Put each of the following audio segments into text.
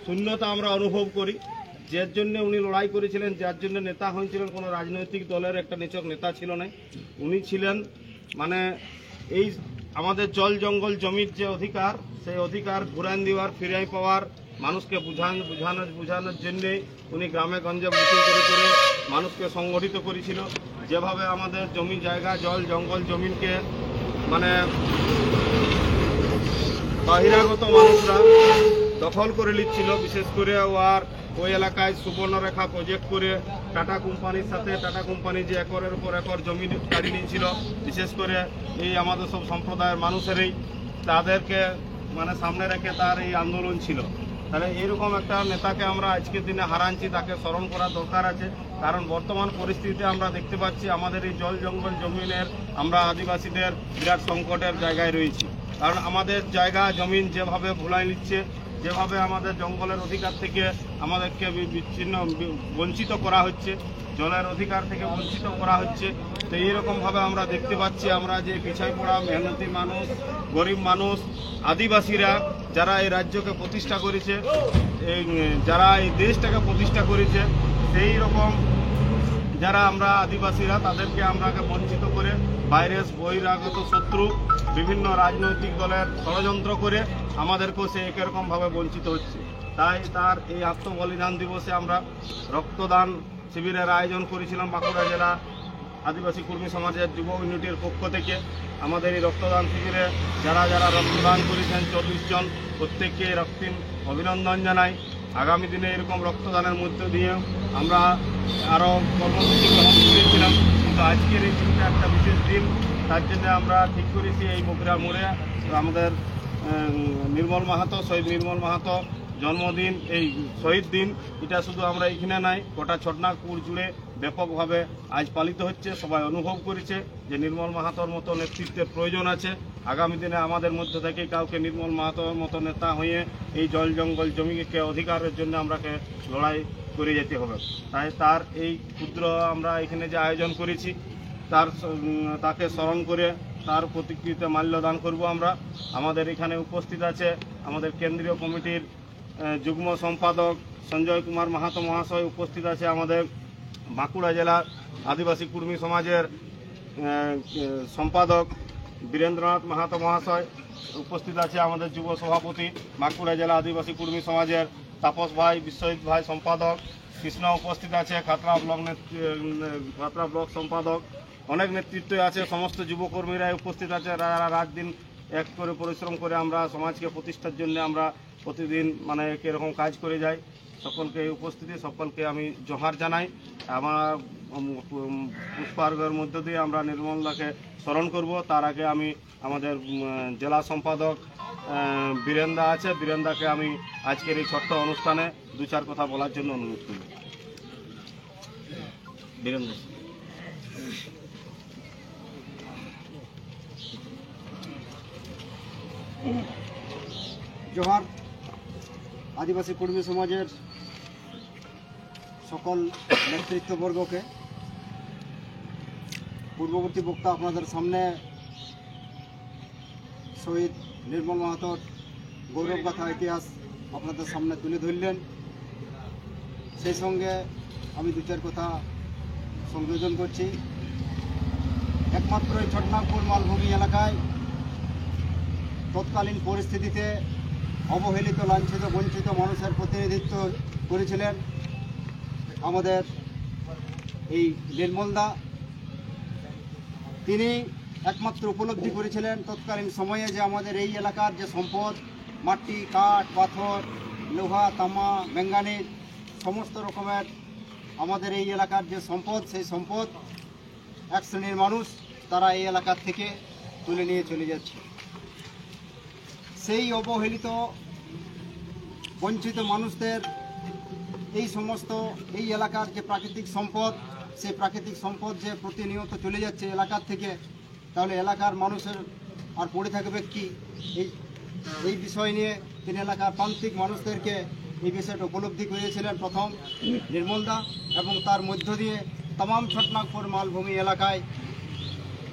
শূন্যতা আমরা অনুভব করি। যার জন্য উনি লড়াই করেছিলেন, যার জন্য নেতা হয়েছিলেন, কোনো রাজনৈতিক দলের একটা নিছক নেতা ছিল না। উনি ছিলেন মানে এই আমাদের জল জঙ্গল জমির যে অধিকার, সেই অধিকার ঘুরান দেওয়ার, ফিরাই পাওয়ার, মানুষকে বোঝানোর জন্যে উনি গ্রামে গঞ্জে মিটিং করে মানুষকে সংগঠিত করেছিল। যেভাবে আমাদের জমি জায়গা জল জঙ্গল জমিনকে মানে বহিরাগত মানুষরা দখল করে নিচ্ছিল, বিশেষ করে ওই এলাকায় সুবর্ণরেখা প্রজেক্ট করে টাটা কোম্পানির সাথে, টাটা কোম্পানি যে একরের উপর একর জমি কাড়ি নিয়েছিল, বিশেষ করে এই আমাদের সব সম্প্রদায়ের মানুষেরই তাদেরকে মানে সামনে রেখে তার এই আন্দোলন ছিল। তাহলে এরকম একটা নেতাকে আমরা আজকের দিনে হারাচ্ছি, তাকে স্মরণ করার দরকার আছে। কারণ বর্তমান পরিস্থিতিতে আমরা দেখতে পাচ্ছি আমাদের এই জল জঙ্গল জমিনের আমরা আদিবাসীদের বিরাট সংকটের জায়গায় রয়েছি। কারণ আমাদের জায়গা জমিন যেভাবে ভুলাই নিচ্ছে, যেভাবে আমাদের জঙ্গলের অধিকার থেকে আমাদেরকে বঞ্চিত করা হচ্ছে, জলের অধিকার থেকে বঞ্চিত করা হচ্ছে। তো এইরকমভাবে আমরা দেখতে পাচ্ছি আমরা যে পিছাই পড়া মেহনতি মানুষ, গরিব মানুষ, আদিবাসীরা যারা এই রাজ্যকে প্রতিষ্ঠা করেছে, যারা এই দেশটাকে প্রতিষ্ঠা করেছে, সেই রকম যারা আমরা আদিবাসীরা তাদেরকে আমরা বঞ্চিত করে বাইরের বহিরাগত শত্রু বিভিন্ন রাজনৈতিক দলের ষড়যন্ত্র করে আমাদেরকেও সে একরকমভাবে বঞ্চিত হচ্ছে। তাই তার এই আত্মবলিদান দিবসে আমরা রক্তদান শিবিরের আয়োজন করেছিলাম বাঁকুড়া জেলা আদিবাসী কর্মী সমাজের যুব ইউনিটির পক্ষ থেকে। আমাদের এই রক্তদান শিবিরে যারা যারা রক্তদান করেছেন 40 জন, প্রত্যেককে রক্তিম অভিনন্দন জানাই। আগামী দিনে এরকম রক্তদানের মধ্য দিয়ে আমরা আরও কর্মসূচি গ্রহণ করেছিলাম, কিন্তু আজকের এই দিনটা একটা বিশেষ দিন। তার জন্য আমরা ঠিক করেছি এই বগুড়া মোড়ে আমাদের নির্মল মাহাতো, শহীদ নির্মল মাহাতো জন্মদিন, এই শহীদ দিন, এটা শুধু আমরা এইখানে নাই, গোটা ছোটনাগপুর জুড়ে ব্যাপকভাবে আজ পালিত হচ্ছে। সবাই অনুভব করেছে যে নির্মল মাহাতোর মতো নেতৃত্বের প্রয়োজন আছে। আগামী দিনে আমাদের মধ্যে থেকে কাউকে নির্মল মাহাতোর মতো নেতা হয়ে এই জল জঙ্গল জমিকে অধিকারের জন্য আমরাকে লড়াই করে যেতে হবে। তাই তার এই ক্ষুদ্র আমরা এখানে যে আয়োজন করেছি, তাকে স্মরণ করে তার প্রতিকৃতিতে মাল্যদান করব আমরা। আমাদের এখানে উপস্থিত আছে আমাদের কেন্দ্রীয় কমিটির যুগ্ম সম্পাদক সঞ্জয় কুমার মাহাতো মহাশয়, উপস্থিত আছে আমাদের বাঁকুড়া জেলার আদিবাসী কর্মী সমাজের সম্পাদক বীরেন্দ্রনাথ মাহাতো মহাশয়, উপস্থিত আছে আমাদের যুব সভাপতি বাঁকুড়া জেলা আদিবাসী কর্মী সমাজের তাপস ভাই, বিশ্বজিৎ ভাই সম্পাদক, কৃষ্ণ উপস্থিত আছে খাতড়া ব্লক সম্পাদক, অনেক নেতৃত্ব আছে, সমস্ত যুবকর্মীরাই উপস্থিত আছে। রাত দিন এক করে পরিশ্রম করে আমরা সমাজকে প্রতিষ্ঠার জন্য আমরা প্রতিদিন মানে এরকম কাজ করে যাই। সকলকে এই উপস্থিতি, সকলকে আমি জোহার জানাই। আমার পুষ্পার্ঘের মধ্য দিয়ে আমরা নির্মলদাকে স্মরণ করব। তার আগে আমি আমাদের জেলা সম্পাদক বীরেন্দা আছে, বীরেন্দাকে আমি আজকের এই ছোট্ট অনুষ্ঠানে 2-4 কথা বলার জন্য অনুরোধ করব। বীরেন্দা। জোহার। আদিবাসী কর্মী সমাজের সকল নেতৃত্ববর্গকে, পূর্ববর্তী বক্তা আপনাদের সামনে শহীদ নির্মল মাহাতোর গৌরবগাথা ইতিহাস আপনাদের সামনে তুলে ধরলেন। সেই সঙ্গে আমি 2-4 কথা সংযোজন করছি। একমাত্র এই ছোটনাগপুর মালভূমি এলাকায় তৎকালীন পরিস্থিতিতে অবহেলিত, লাঞ্ছিত, বঞ্চিত মানুষের প্রতিনিধিত্ব করেছিলেন আমাদের এই নির্মলদা। তিনি একমাত্র উপলব্ধি করেছিলেন তৎকালীন সময়ে যে আমাদের এই এলাকার যে সম্পদ, মাটি, কাঠ, পাথর, লোহা, তামা, ম্যাঙ্গানিজ, সমস্ত রকমের আমাদের এই এলাকার যে সম্পদ, সেই সম্পদ এক শ্রেণীর মানুষ তারা এই এলাকার থেকে তুলে নিয়ে চলে যাচ্ছে। সেই অবহেলিত বঞ্চিত মানুষদের এই সমস্ত এই এলাকার যে প্রাকৃতিক সম্পদ, সেই প্রাকৃতিক সম্পদ যে প্রতিনিয়ত চলে যাচ্ছে এলাকার থেকে, তাহলে এলাকার মানুষের আর পড়ে থাকবে কি? এই বিষয় নিয়ে তিনি এলাকার প্রান্তিক মানুষদেরকে এই বিষয়টা উপলব্ধি করিয়েছিলেন প্রথম নির্মলদা, এবং তার মধ্য দিয়ে तमाम ছোটনাগপুর মালভূমি এলাকায়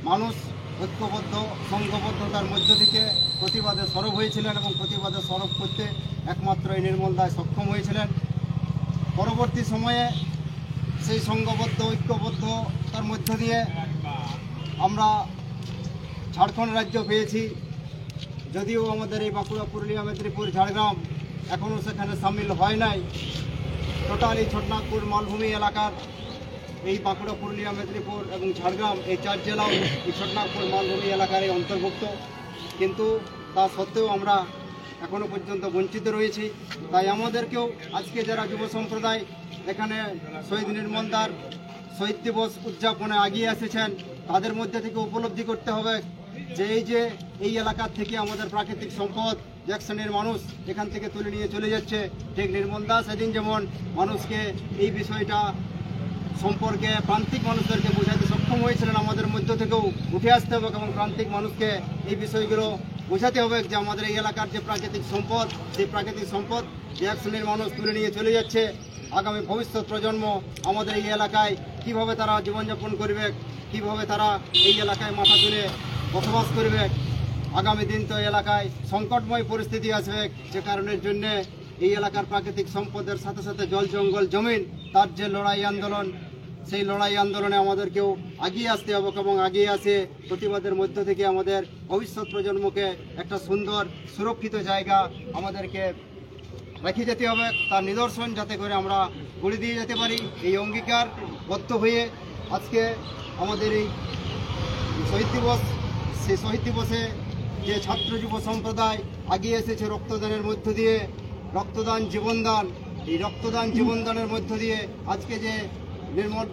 মানুষ ঐক্যবদ্ধ সংঘবদ্ধতার মধ্য থেকে প্রতিবাদে সরব হয়েছিলেন এবং প্রতিবাদে সরব করতে একমাত্র এই নির্মল দাস সক্ষম হয়েছিলেন। পরবর্তী সময়ে সেই সংঘবদ্ধ ঐক্যবদ্ধতার মধ্য দিয়ে আমরা ঝাড়খণ্ড রাজ্য পেয়েছি। যদিও আমাদের এই বাঁকুড়া, পুরুলিয়া, মেদিনীপুর, ঝাড়গ্রাম এখনও সেখানে সামিল হয় নাই। টোটালি ছোটনাগপুর মালভূমি এলাকার এই বাঁকুড়া, পুরুলিয়া, মেদিনীপুর এবং ঝাড়গ্রাম এই 4 জেলাও এই ছোটনাগপুর মালভূমি এলাকার অন্তর্ভুক্ত, কিন্তু তা সত্ত্বেও আমরা এখনও পর্যন্ত বঞ্চিত রয়েছি। তাই আমাদেরকেও আজকে যারা যুব সম্প্রদায় এখানে শহীদ নির্মল দার শহীদ দিবস উদযাপনে এগিয়ে এসেছেন, তাদের মধ্যে থেকে উপলব্ধি করতে হবে যে এই এলাকার থেকে আমাদের প্রাকৃতিক সম্পদ এক শ্রেণীর মানুষ এখান থেকে তুলে নিয়ে চলে যাচ্ছে। ঠিক নির্মল দাস সেদিন যেমন মানুষকে এই বিষয়টা সম্পর্কে প্রান্তিক মানুষদেরকে বোঝাতে সক্ষম হয়েছিলেন, আমাদের মধ্য থেকেও উঠে আসতে হবে এবং প্রান্তিক মানুষকে এই বিষয়গুলো বোঝাতে হবে যে আমাদের এই এলাকার যে প্রাকৃতিক সম্পদ, সেই প্রাকৃতিক সম্পদ যে এক শ্রেণীর মানুষ তুলে নিয়ে চলে যাচ্ছে। আগামী ভবিষ্যৎ প্রজন্ম আমাদের এই এলাকায় কিভাবে তারা জীবনযাপন করবে, কিভাবে তারা এই এলাকায় মাথা তুলে বসবাস করবে। আগামী দিন তো এলাকায় সংকটময় পরিস্থিতি আসবে, যে কারণের জন্য এই এলাকার প্রাকৃতিক সম্পদের সাথে সাথে জল, জঙ্গল, জমিন, তার যে লড়াই আন্দোলন, সেই লড়াই আন্দোলনে আমাদেরকেও এগিয়ে আসতে হবে এবং এগিয়ে আসে প্রতিবাদের মধ্য থেকে আমাদের ভবিষ্যৎ প্রজন্মকে একটা সুন্দর সুরক্ষিত জায়গা আমাদেরকে রেখে যেতে হবে, তার নিদর্শন যাতে করে আমরা গড়ে দিয়ে যেতে পারি। এই অঙ্গীকারবদ্ধ হয়ে আজকে আমাদের এই শহীদ দিবস, সেই শহীদ দিবসে যে ছাত্র যুব সম্প্রদায় এগিয়ে এসেছে রক্তদানের মধ্য দিয়ে, রক্তদান জীবনদান, এই রক্তদান জীবনদানের মধ্য দিয়ে আজকে যে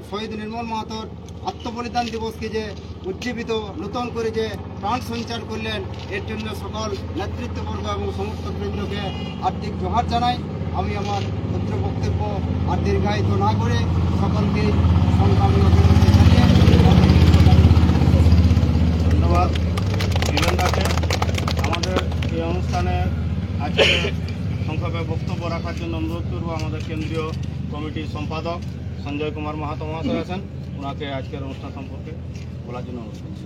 শহীদ নির্মল মাহাতোর আত্মবলিদান দিবসকে যে উজ্জীবিত নতুন করে যে প্রাণ সঞ্চার করলেন, এর জন্য সকল নেতৃত্ববর্গ এবং সমস্ত বৃন্দকে হার্দিক জোহার জানাই। আমি আমার ক্ষুদ্র বক্তব্য আর দীর্ঘায়িত না করে সকলকে সংগ্রামী অভিনন্দন জানিয়ে ধন্যবাদ জীবনদাকে। আমাদের এই অনুষ্ঠানে আজকে সংক্ষেপে বক্তব্য রাখার জন্য অনুরোধ করব আমাদের কেন্দ্রীয় কমিটির সম্পাদক সঞ্জয় কুমার মাহাতো মহাশয় আছেন, ওনাকে আজকের অনুষ্ঠান সম্পর্কে বলার জন্য অনুরোধ করছি।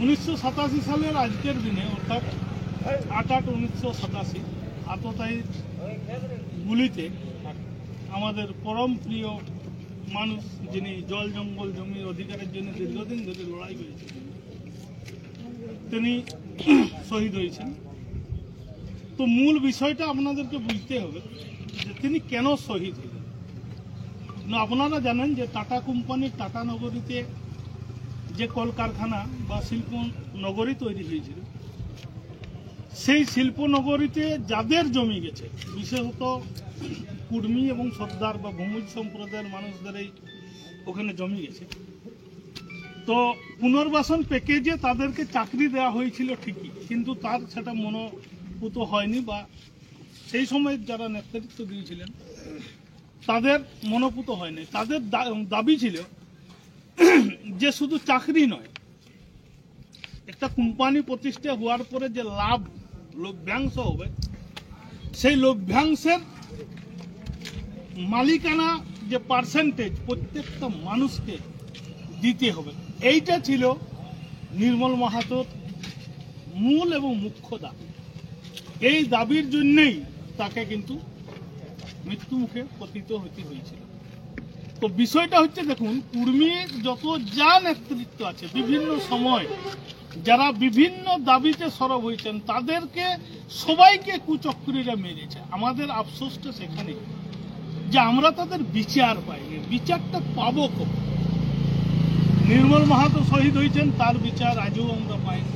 1987 সালের আজকের দিনে, অর্থাৎ 8/8/1987 আততায়ীর গুলিতে আমাদের পরম প্রিয় মানুষ, যিনি জল, জঙ্গল, জমির অধিকারের জন্য দীর্ঘদিন ধরে লড়াই করেছেন, তিনি শহীদ হয়েছেন। তো মূল বিষয়টা আপনাদেরকে বুঝতে হবে যে তিনি কেন শহীদ হলেন। আপনারা জানেন যে টাটা কোম্পানির টাটা নগরীতে যে কলকারখানা বা শিল্প নগরী তৈরি হয়েছিল, সেই শিল্প নগরীতে যাদের জমি গেছে, বিশেষত কুর্মী এবং সর্দার বা ভূমিজ সম্প্রদায়ের মানুষদেরই ওখানে জমি গেছে। তো পুনর্বাসন প্যাকেজে তাদেরকে চাকরি দেওয়া হয়েছিল ঠিকই, কিন্তু তার সেটা মনোভূত হয়নি, বা সেই সময় যারা নেতৃত্ব দিয়েছিলেন তাদের মনোভূত হয়নি। তাদের দাবি ছিল যে শুধু চাকরি নয়, একটা কোম্পানি প্রতিষ্ঠা হওয়ার পরে যে লভ্যাংশ হবে, সেই লভ্যাংশের মালিকানা যে পার্সেন্টেজ প্রত্যেকটা মানুষকে দিতে হবে। এইটা ছিল নির্মল মাহাতোর মূল এবং মুখ্য দাবি। এই দাবির জন্যই তাকে কিন্তু মৃত্যু মুখে পতিত হতে হয়েছিল। তো বিষয়টা হচ্ছে, দেখুন, কুর্মীর যত যা নেতৃত্ব আছে বিভিন্ন সময় যারা বিভিন্ন দাবিতে সরব হয়েছেন, তাদেরকে সবাইকে কুচক্রীরা মেরেছে। আমাদের আফসোসটা সেখানে যে আমরা তাদের বিচার পাইনি। বিচারটা পাবো কবে? নির্মল মাহাতো শহীদ হয়েছেন, তার বিচার আজও আমরা পাইনি।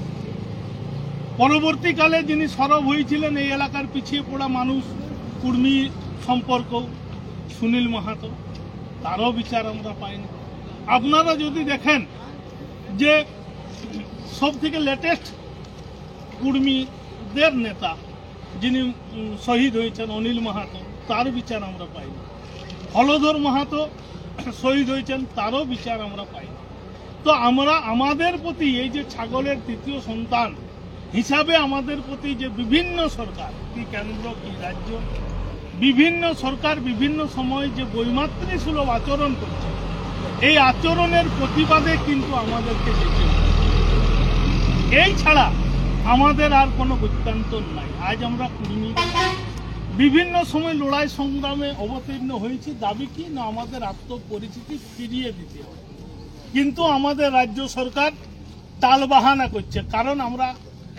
পরবর্তীকালে যিনি সরব হয়েছিলেন এই এলাকার পিছিয়ে পড়া মানুষ, কুর্মী সম্পর্ক সুনীল মাহাতো, তারও বিচার আমরা পাইনি। আপনারা যদি দেখেন যে সব থেকে লেটেস্ট কুর্মীদের নেতা যিনি শহীদ হয়েছেন অনিল মাহাতো, তার বিচার আমরা পাইনি। হলধর মাহাতো শহীদ হয়েছেন, তারও বিচার আমরা পাইনি। তো আমরা আমাদের প্রতি এই যে ছাগলের তৃতীয় সন্তান হিসাবে আমাদের প্রতি যে বিভিন্ন সরকার, কি কেন্দ্র কি রাজ্য, বিভিন্ন সরকার বিভিন্ন সময় যে বৈমাতৃ সুলভ আচরণ করছে, এই আচরণের প্রতিবাদে কিন্তু আমাদেরকে যেতে হবে। এই ছাড়া আমাদের আর কোনো গত্যন্তর নাই। আজ আমরা কুর্মী বিভিন্ন সময় লড়াই সংগ্রামে অবতীর্ণ হয়েছি। দাবি কি না, আমাদের আত্মপরিচিতি ফিরিয়ে দিতে হবে। কিন্তু আমাদের রাজ্য সরকার টালবাহানা করছে, কারণ আমরা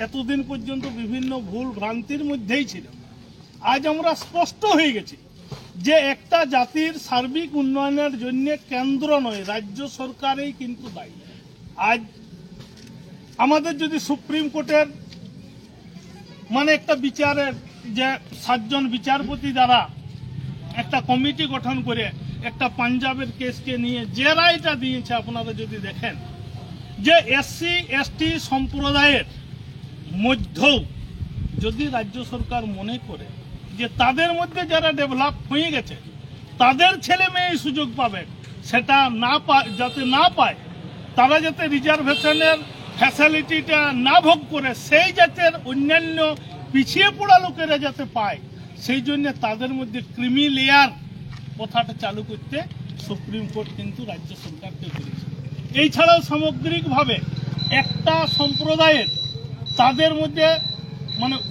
এতদিন পর্যন্ত বিভিন্ন ভুল ভ্রান্তির মধ্যেই ছিল। আজ আমরা স্পষ্ট হয়ে গেছি যে একটা জাতির সার্বিক উন্নয়নের জন্য কেন্দ্র নয়, রাজ্য সরকারই কিন্তু দায়ী। আজ আমাদের যদি সুপ্রিম কোর্টের একটা বিচারের যে 7 জন বিচারপতি দ্বারা একটা কমিটি গঠন করে একটা পাঞ্জাবের কেসকে নিয়ে যে রায়টা দিয়েছে, আপনারা যদি দেখেন যে এসসি এসটি সম্প্রদায়ের মধ্যেও যদি রাজ্য সরকার মনে করে যে তাদের মধ্যে যারা ডেভেলপ হয়ে গেছে তাদের ছেলে মেয়ে সুযোগ পাবে, সেটা যাতে না পায়, তারা যাতে রিজার্ভেশনের ফ্যাসিলিটিটা না ভোগ করে, সেই জাতের অন্যান্য পিছিয়ে পড়া লোকেরা যাতে পায়, সেই জন্য তাদের মধ্যে ক্রিমি লেয়ার কথাটা চালু করতে সুপ্রিম কোর্ট কিন্তু রাজ্য সরকারকে বলেছে। এই ছাড়াও সামগ্রিকভাবে একটা সম্প্রদায়ের তাদের মধ্যে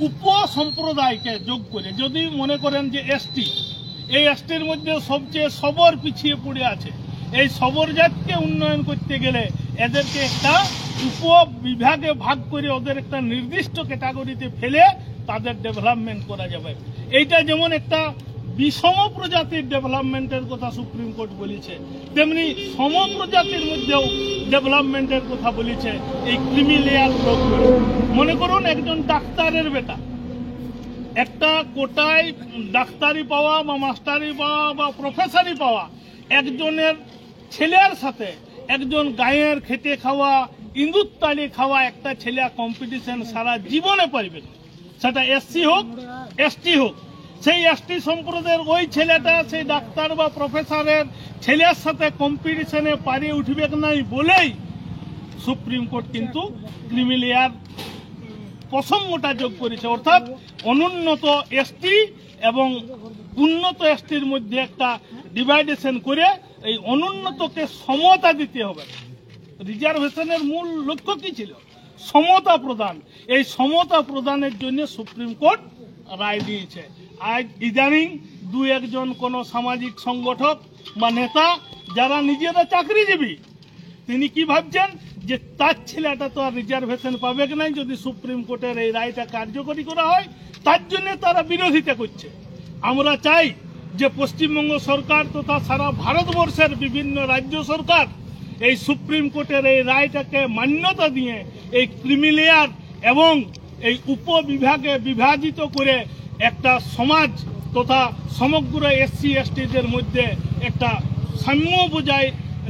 উপ সম্প্রদায়কে যোগ করে যদি মনে করেন যে এসটি, এই এসটির মধ্যে সবচেয়ে সবর পিছিয়ে পড়ে আছে, এই সবর জাতকে উন্নয়ন করতে গেলে এদেরকে একটা উপ বিভাগে ভাগ করে ওদের একটা নির্দিষ্ট ক্যাটাগরিতে ফেলে তাদের ডেভেলপমেন্ট করা যাবে। এইটা যেমন একটা বিষম প্রজাতির ডেভেলপমেন্টের কথা সুপ্রিম কোর্ট বলেছে, তেমনি সম প্রজাতির মধ্যেও ডেভেলপমেন্টের কথা বলেছে। এই ক্রিমি লেয়ার লোক মনে করুন একজন ডাক্তারের বেটা একটা কোটায় ডাক্তারি পাওয়া বা মাস্টারি পাওয়া বা প্রফেসরি পাওয়া একজনের ছেলের সাথে একজন গায়ের খেটে খাওয়া ইঁদুর তালি খাওয়া একটা ছেলে কম্পিটিশন সারা জীবনে পারবে না, সেটা এসসি হোক এসটি হোক। সেই এসটি সম্প্রদায়ের ওই ছেলেটা সেই ডাক্তার বা প্রফেসরের ছেলের সাথে কম্পিটিশনে পারে উঠবে নাই বলেই সুপ্রিম কোর্ট কিন্তু ক্রিমি লেয়ার প্রসঙ্গটা যোগ করেছে। অর্থাৎ অনুন্নত এসটি এবং উন্নত এসটির মধ্যে একটা ডিভাইডেশন করে এই অনুন্নতকে সমতা দিতে হবে। রিজার্ভেশনের মূল লক্ষ্য কি ছিল? সমতা প্রদান। এই সমতা প্রদানের জন্য সুপ্রিম কোর্ট রায় দিয়েছে। আজ ইদানিং 2-1 জন কোন সামাজিক সংগঠক বা নেতা যারা নিজেরা চাকরিজীবী, তিনি কি ভাবছেন যে তার ছেলেটা তো আর রিজার্ভেশন পাবে কি নাই যদি সুপ্রিম কোর্টের এই রায়টা কার্যকরী করা হয়, তার জন্য তারা বিরোধিতা করছে। আমরা চাই যে পশ্চিমবঙ্গ সরকার তথা সারা ভারতবর্ষের বিভিন্ন রাজ্য সরকার এই সুপ্রিম কোর্টের এই রায়টাকে মান্যতা দিয়ে এই ক্রিমি লেয়ার এবং এই উপবিভাগে বিভাজিত করে একটা সমাজ তথা সমগ্র এসসি এসটিদের মধ্যে একটা সাম্য বজায়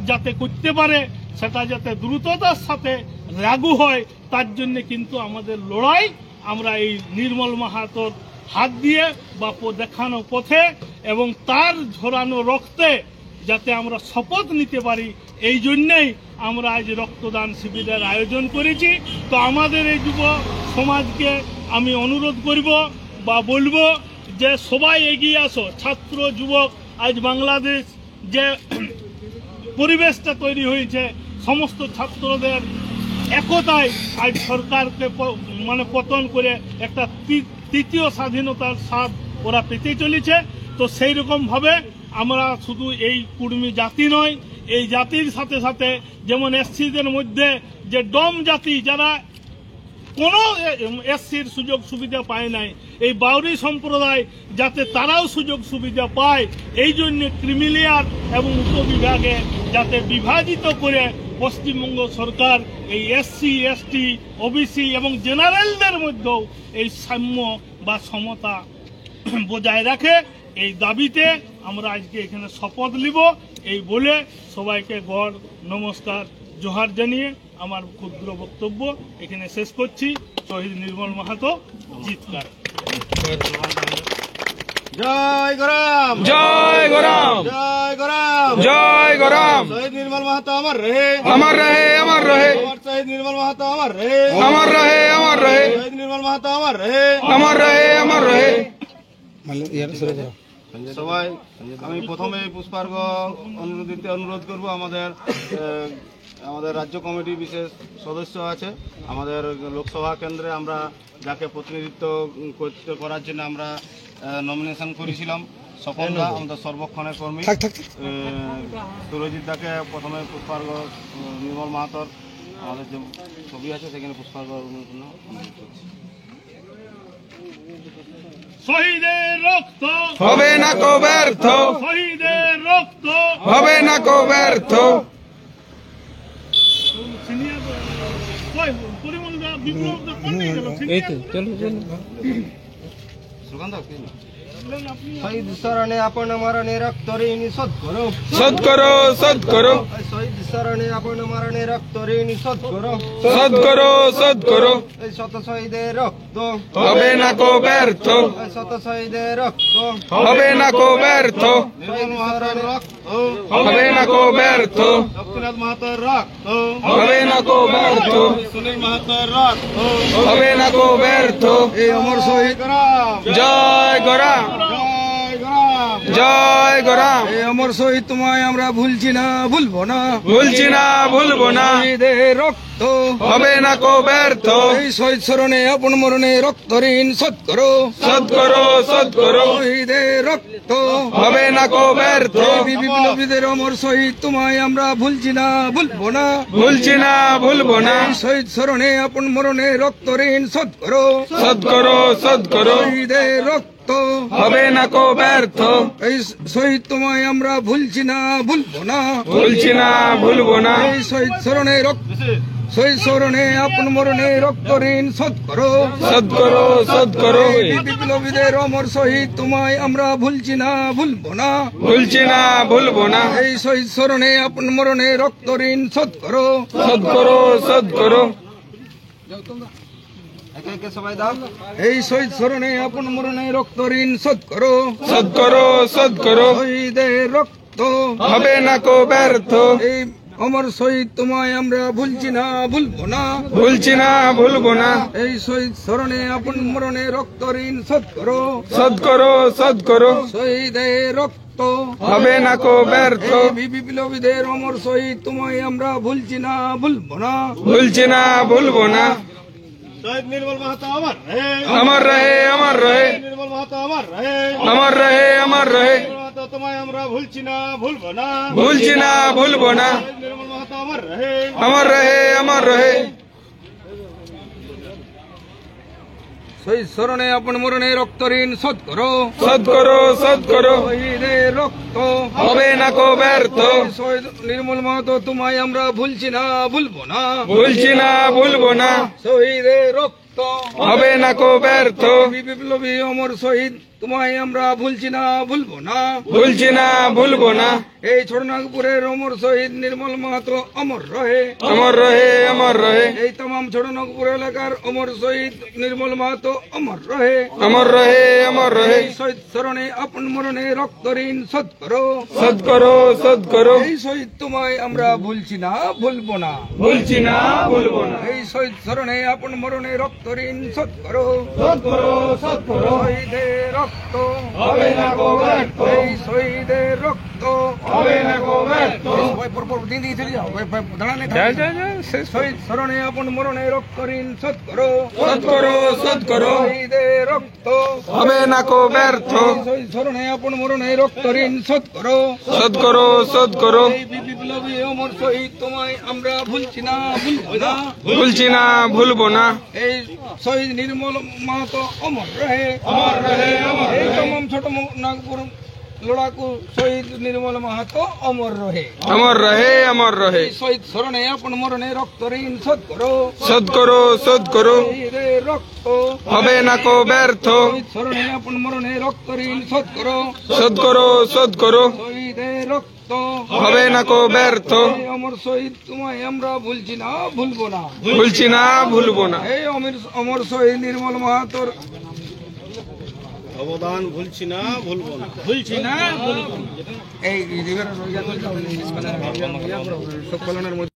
যাতে করতে পারে, সেটা যাতে দ্রুততার সাথে লাগু হয়, তার জন্য কিন্তু আমাদের লড়াই। আমরা এই নির্মল মাহাতোর হাত দিয়ে বা দেখানো পথে এবং তার ঝরানো রক্তে যাতে আমরা শপথ নিতে পারি, এই জন্যেই আমরা আজ রক্তদান শিবিরের আয়োজন করেছি। তো আমাদের এই যুব সমাজকে আমি অনুরোধ করব বা বলবো যে সবাই এগিয়ে আসো, ছাত্র যুবক। আজ বাংলাদেশ যে পরিবেশটা তৈরি হয়েছে, সমস্ত ছাত্রদের একতায় আজ সরকারকে পতন করে একটা তৃতীয় স্বাধীনতার স্বাদ ওরা পেতে চলেছে। তো সেই রকমভাবে আমরা শুধু এই কুর্মী জাতি নয়, এই জাতির সাথে সাথে যেমন এসসিদের মধ্যে যে ডম জাতি যারা কোনো এসসির সুযোগ সুবিধা পায় নাই, এই বাউরি সম্প্রদায় যাতে তারাও সুযোগ সুবিধা পায়, এই জন্য ক্রিমি লেয়ার এবং উপবিভাগে যাতে বিভাজিত করে পশ্চিমবঙ্গ সরকার এই এসসি এসটি ওবিসি এবং জেনারেলদের মধ্যেও এই সাম্য বা সমতা বজায় রাখে, এই দাবিতে আমরা আজকে এখানে শপথ নিব। এই বলে সবাইকে গড় নমস্কার জোহার জানিয়ে আমার ক্ষুদ্র বক্তব্য এখানে শেষ করছি। শহীদ নির্মল মাহাতো জিতকার। জয় গরাম, জয় গরাম, জয় গরাম, জয় গরাম। শহীদ নির্মল মাহাতো আমার রহে, আমার রহে, আমার রহে, শহীদ নির্মল মাহাতো আমার রহে, আমার রহে, আমার রহে, শহীদ নির্মল মাহাতো আমার রহে, আমার রহে, আমার রহে। সবাই আমি প্রথমে পুষ্পার্ঘ অনুরোধ করব আমাদের আমাদের রাজ্য কমিটির বিশেষ সদস্য আছে আমাদের লোকসভা কেন্দ্রে আমরা যাকে প্রতিনিধিত্ব করার জন্য আমরা নমিনেশন করেছিলাম সফলদা আমাদের সর্বক্ষণের কর্মী সুরজিৎ দাকে প্রথমে পুষ্পার্ঘ নির্মল মাহাতর আমাদের যে ছবি আছে সেখানে পুষ্পার্ঘ অনুরোধ করছি। শহীদের রক্ত হবে না কো ব্যর্থ, শহীদের রক্ত হবে না কো ব্যর্থ। সিনিয়র পরিমলদা বিপ্লবদা কোন নিয়ে গেল সুকান্ত শহীদ স্মরণে আপন মরণে রক্ত ঋণ শোধ করো, শোধ করো, শোধ করো, শহীদ স্মরণে আপন মরণে রক্ত ঋণ শোধ করো, শোধ করো, শোধ করো। এই শত শহীদের রক্ত, হবে না কো ব্যর্থ, এই শত শহীদের রক্ত, হবে না কো ব্যর্থ, নির্মল মাহাতর রক্ত, হবে না কো ব্যর্থ, লক্ষ্মীনাথ মাহাতর রক্ত, হবে না কো ব্যর্থ, সুনীল মাহাতর রক্ত, হবে না কো ব্যর্থ। এই অমর শহীদ গ্রাম জয় গোরাম, জয় গ্রাম জয় গোরাম। এই অমর শহীদ তোমায় আমরা ভুলছি না, ভুলবো না। ভুলছি না, ভুলবো না, শহীদের রক্ত, হবে না কো ব্যর্থ। এই শহীদ স্মরণে আপন মরণে রক্ত ঋণ শোধ করো, শোধ করো, শোধ করো, শহীদের রক্ত, হবে না কো ব্যর্থ। এই বিপ্লবীদের অমর শহীদ তোমায় আমরা ভুলছি না, ভুলবো না। ভুলছি না, ভুলবো না, এই শহীদ স্মরণে আপন মরণে রক্ত ঋণ শোধ করো, শোধ করো, শোধ করো, শহীদের রক্ত, হবে না কো ব্যর্থ। এই শহীদ তোমায় আমরা ভুলছি না, ভুলবো না। ভুলছি না, ভুলবো না, এই শহীদ স্মরণে শহীদ স্মরণে আপন মরণে রক্ত ঋণ শোধ করো, শোধ করো, শোধ করো, এই বিপ্লবীদের অমর শহীদ তোমায় আমরা ভুলছি না, ভুলবো না। ভুলছি না, ভুলবো না, এই শহীদ স্মরণে আপন মরণে রক্ত ঋণ শোধ করো, শোধ করো, শোধ করো, সবাই দাও। এই শহীদ স্মরণে আপন মরণে রক্ত ঋণ শোধ করো, শোধ করো, শোধ করো, শহীদের রক্ত, হবে না কো ব্যর্থ। এই অমর শহীদ তোমায় আমরা ভুলছি না, ভুলবো না। ভুলছি না, ভুলবো না, এই শহীদ স্মরণে আপন মরণে রক্ত ঋণ শোধ করো, শোধ করো, শোধ করো, শহীদের রক্ত, হবে না কো ব্যর্থ। এই বিপ্লবীদের অমর শহীদ তোমায় আমরা ভুলছি না, ভুলবো না। ভুলছি না, ভুলবো না, শহীদ নির্মল মাহাতো আমার রহে, আমার রহে, আমার রহে, নির্মল মাহাতো আমার রহে, আমার রহে, আমার রহে, নির্মল মাহাতো তোমায় আমরা ভুলছি না, ভুলবো না। ভুলছি না, ভুলবো না, শহীদ নির্মল মাহাতো আমার রহে, আমার রহে, আমার রহে, শহীদ স্মরণে আপন মরণে রক্ত ঋণ শোধ করো, শোধ করো, শোধ করো, শহীদের রক্ত, হবে না কো ব্যর্থ। শহীদ নির্মল মাহাতো তোমায় আমরা ভুলছি না, ভুলবো না। ভুলছি না, ভুলবো না, শহীদের রক্ত, হবে না কো ব্যর্থ। বিপ্লবী অমর শহীদ তোমায় আমরা ভুলছি না, ভুলবো না। ভুলছি না, ভুলবো না, এই ছোটনাগপুরের অমর শহীদ নির্মল মাহাতো অমর রহে, আমার রহে, আমার রহে, এই तमाम ছোটনাগপুর এলাকার অমর শহীদ নির্মল মাহাতো অমর রহে, আমার রহে, আমার রহে, এই শহীদ স্মরণে আপন মরণে রক্ত ঋণ শোধ করো, শোধ করো, শোধ করো, এই শহীদ তোমায় আমরা ভুলছি না, ভুলবো না। ভুলছি না, ভুলবো না, এই শহীদ স্মরণে আপন মরণে রক্ত ঋণ শোধ করো, শোধ করো, শোধ করো, শহীদের রক্ত, হবে না কো ব্যর্থ। এই শহীদের রক্ত, হবে না কো ব্যর্থ। সবাই পরপর দিন দিয়ে চলে যাও, দাঁড়ানে যা, যা, যা, শেষ। শহীদ স্মরণে আপন মরণে রক্ত ঋণ শোধ করো, শোধ করো, শোধ করো, শহীদের রক্ত, হবে না কো ব্যর্থ। শহীদ স্মরণে আপন মরণে রক্ত ঋণ শোধ করো, শোধ করো, শোধ করো, এই বিপ্লবী অমর শহীদ তোমায় আমরা ভুলছি না, ভুলবো না। ভুলছি না, ভুলবো না, এই শহীদ নির্মল মাহাতো অমর রহে, আমার রহে, আমার এই तमाम ছোট নাগপুর লড়াকু শহীদ নির্মল মাহাতো অমর রহে, আমার রহে, আমার রহে, এই শহীদ স্মরণে আপন মরণে রক্ত ঋণ শোধ করো, শোধ করো, শোধ করো, শহীদের রক্ত, হবে না কো ব্যর্থ। শহীদ স্মরণে আপন মরণে রক্ত ঋণ শোধ করো, শোধ করো, শোধ করো, শহীদের রক্ত, হবে না কো ব্যর্থ। এই অমর শহীদ তোমায় আমরা ভুলছি না, ভুলবো না। ভুলছি না, ভুলবো না, এই অমর শহীদ নির্মল মাহাতোর অবদান ভুলছি না, ভুলবো না। বলছি না এই সম্মেলনের মধ্যে